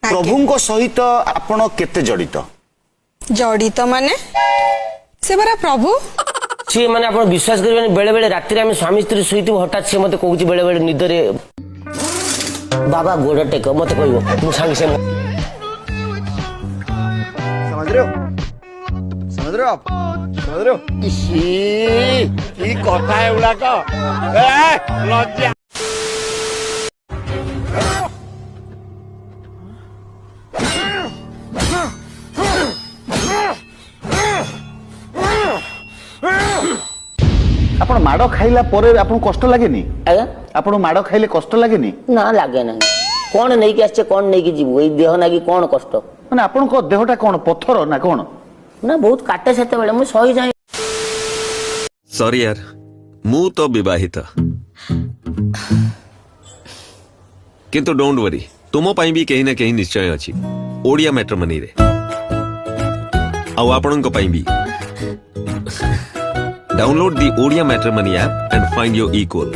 प्रभु सहित आपण केते जड़ित जड़ित माने से बरा प्रभु सी माने आपण विश्वास करिबे बेले बेले राति रे स्वामी स्त्री सुईतु हठात से मते कहूची बेले बेले निदरे बाबा गोड़ टेक मते कहबो मु संग से समझ रहे हो समझ रहे हो आप समझ रहे हो की कथा है उड़ा का लज्जा आपण माड़ खाइला परे आपण कष्ट लागेनी आया आपण माड़ खाइले कष्ट लागेनी ना लागे ना कोन नै कि आछे कोन नै कि जीवो ए देह नागी कोन कष्ट माने आपण को देहटा कोन पत्थर ना कोन ना बहुत काटे सेते बेले मु सही जाय सॉरी यार मु तो विवाहित किंतु डोंट वरी तुम पाई भी कहीं ना कहीं निश्चय अछि ओडिया मैट्रिमोनी रे आ आपन को पाई भी download the Odia matrimony app and find your equal